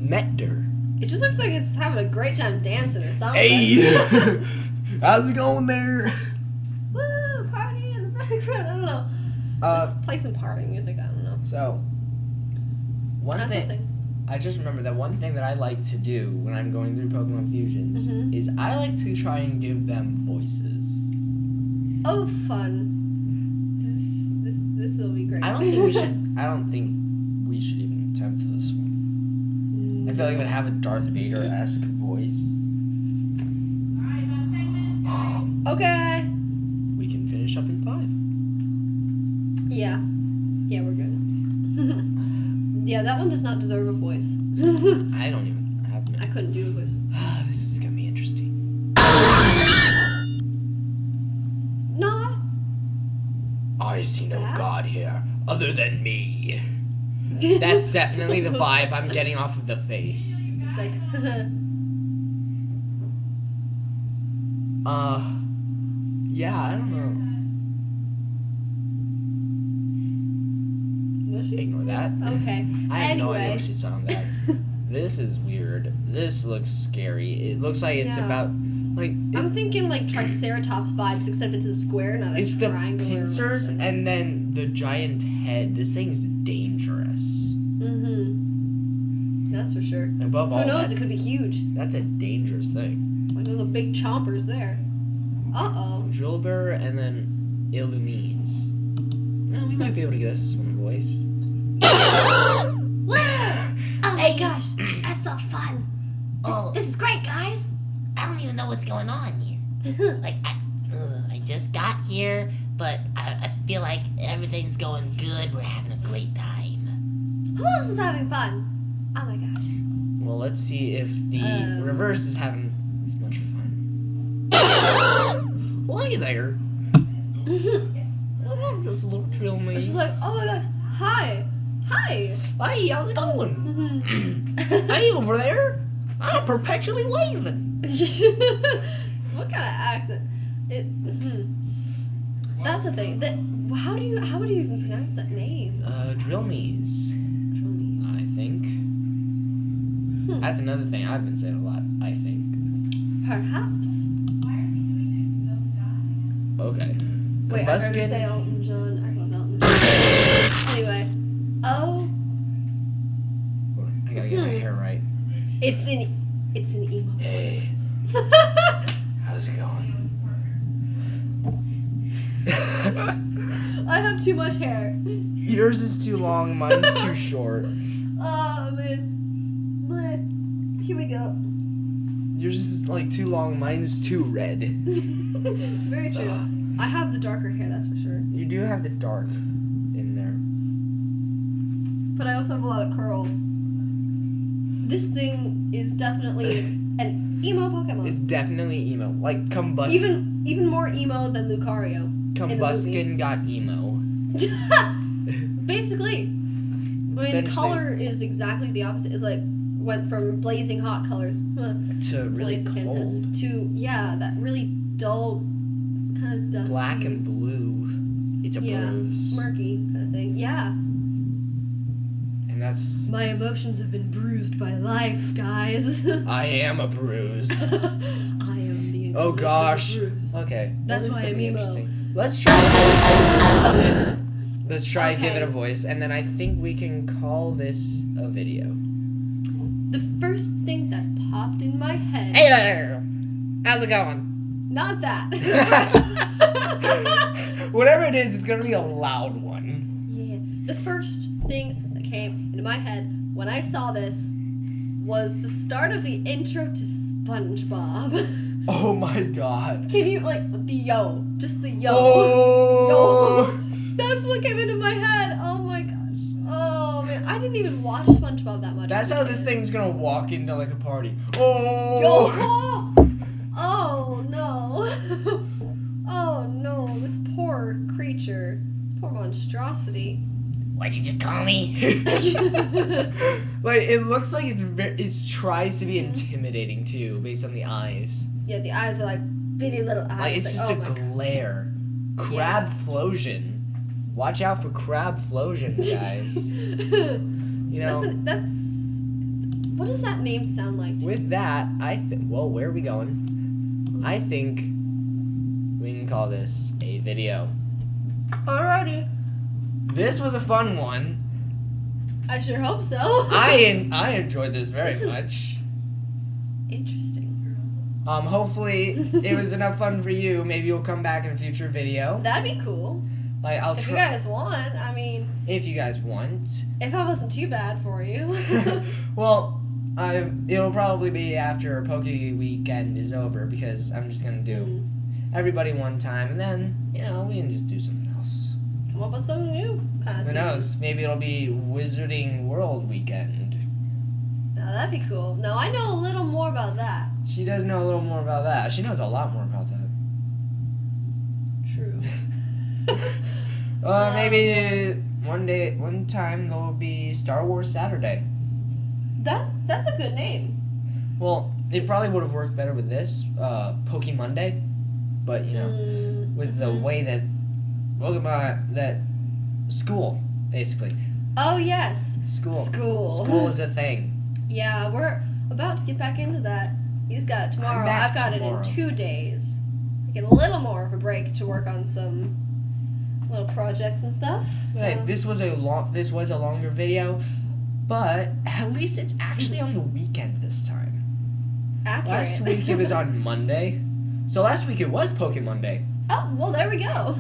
Nectar. It just looks like it's having a great time dancing or something. Hey! How's it going there? Woo! Party in the background. I don't know. Just play some party music. I don't know. So, That's the thing. I just remember that one thing that I like to do when I'm going through Pokemon Fusions is I like to try and give them voices. Oh, fun! This will be great. I don't think we should even attempt this one. I feel like it would have a Darth Vader-esque voice. Okay. We can finish up in 5. Yeah, we're good. Yeah, that one does not deserve a voice. I don't even have. I couldn't do a voice. This is gonna be interesting. No. I see no god here other than me. That's definitely the vibe I'm getting off of the face. It's like. Yeah, I don't know. Was she? Ignore that. Okay. I have no idea Anyway. what she's talking about. This is weird. This looks scary. It looks like it's Yeah. about like I'm thinking like Triceratops vibes, except it's a square, not a it's the triangle. pincers and then the giant head. This thing's dangerous. That's for sure. Above all, Who knows? It could be huge. that's a dangerous thing. Like those are big chompers there. Drillbur and then Illumines. Well, we might be able to get this one voice. Oh my gosh, that's so fun. This is great, guys. I don't even know what's going on here. Like, I just got here, but I feel like everything's going good. We're having a great time. Who else is having fun? Oh my gosh. Well, let's see if the reverse is having as much fun. Well, hey there. Oh, just a little drill maze. She's like, oh my gosh, hi. Hey, how's it going? Hey, over there. I'm perpetually waving. What kind of accent? That's the thing. How do you even pronounce that name? Drill maze. I think. That's another thing I've been saying a lot. I think. Perhaps. Okay. Wait, I heard her say Elton John. I love Elton John. Anyway. Oh. I gotta get my hair right. It's an emo. Hey. How's it going? I have too much hair. Yours is too long, mine's too short. Oh man. Bleh. Here we go. Yours is like too long, mine's too red. Very true. I have the darker hair, that's for sure. You do have the dark in there. But I also have a lot of curls. This thing is definitely an emo Pokemon. It's definitely emo. Like Combuskin. Even more emo than Lucario. Combuskin got emo. Basically. I mean, the color is exactly the opposite. It's like went from blazing hot colors To really cold. to that really dull kind of dusty. Black and blue. It's a bruise. Murky kind of thing. Yeah. And that's... My emotions have been bruised by life, guys. I am a bruise. I am the Oh gosh. bruise. Okay. That's well, why I'm emo. Let's try to give it a voice, and then I think we can call this a video. The first thing that popped in my head. Hey there! How's it going? Not that. Whatever it is, it's gonna be a loud one. Yeah. The first thing that came into my head when I saw this was the start of the intro to SpongeBob. Oh my god. Can you, the yo. Just the yo. Oh! Yo. That's what came into my head. Oh my gosh. Oh man. I didn't even watch SpongeBob that much. That's how this thing's gonna walk into like a party. Oh! Yo. Oh no. Oh no. creature. This poor monstrosity. What'd you just call me? Like, it looks like it tries to be intimidating too, based on the eyes. Yeah, the eyes are like bitty little eyes. Like, it's just oh a my glare. Crabflosion. Watch out for Crabflosion, guys. You know. That's what does that name sound like? With that, well, where are we going? I think we can call this a video. Alrighty. This was a fun one. I sure hope so. I enjoyed this very much. Interesting. Hopefully it was enough fun for you. Maybe you'll come back in a future video. That'd be cool. Like, I'll If try. you guys want, I mean. If you guys want. If I wasn't too bad for you. Well, it'll probably be after Pokeweekend is over, because I'm just gonna do everybody one time, and then we can just do something else. Come up with something new kind of. Who knows? Maybe it'll be Wizarding World Weekend. Now that'd be cool. No, I know a little more about that. She does know a little more about that. She knows a lot more about that. True. Maybe one time there'll be Star Wars Saturday. That's a good name. Well, it probably would have worked better with this PokeMonday, but with the way that that school basically. Oh yes. School is a thing. Yeah, we're about to get back into that. He's got it tomorrow. I've got tomorrow. it in 2 days. I get a little more of a break to work on some little projects and stuff. So. Hey, this was a longer video, but at least it's actually on the weekend this time. Accurate. Last week it was on Monday, so last week it was PokeMonday. Oh well, there we go.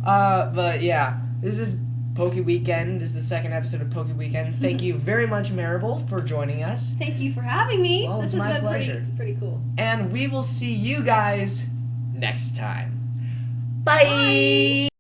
But yeah, this is Pokeweekend. This is the second episode of Pokeweekend. Thank you very much, Meribel, for joining us. Thank you for having me. Well, this it's has my been pleasure. Pretty cool. And we will see you guys next time. Bye.